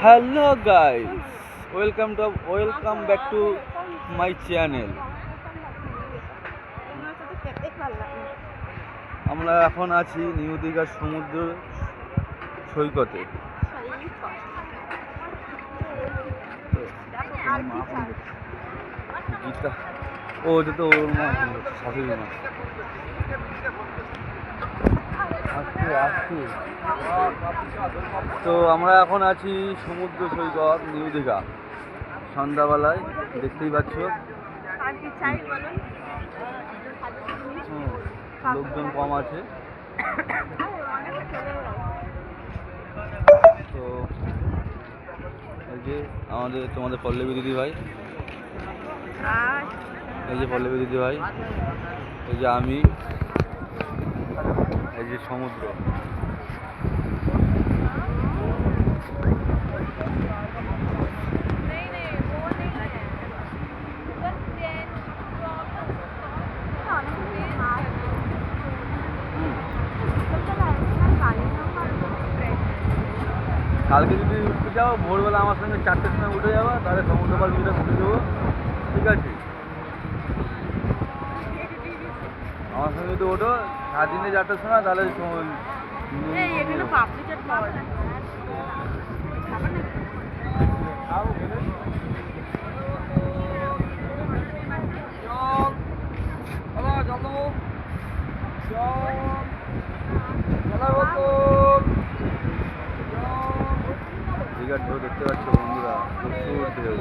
Hello guys, welcome back to my channel. আমরা এখন আছি নিউ দীঘার সমুদ্র সৈকতে। গীতা ও এটা তো ওর মা শাশুড়ি মা। তো আমরা এখন আছি সমুদ্র সৈকত নিউ দীঘা, সন্ধ্যাবেলায় দেখতেই পাচ্ছ লোকজন কম আছে। তো এই যে তোমাদের পল্লবী দিদি ভাই, এই যে পল্লবী দিদি ভাই, এই যে আমি, এই যে সমুদ্র। কালকে যদি উঠতে যাও ভোরবেলা আমার সঙ্গে 4টের সময় উঠে যাবো, তাহলে সমুদ্র পার ভিউটা ঘুরে দেবো, ঠিক আছে? আমার সঙ্গে যদি ওঠো সারাদিনে 4টের সময়, তাহলে দীঘার ঢেউ দেখতে পাচ্ছ বন্ধুরা, প্রচুর ঢেউ।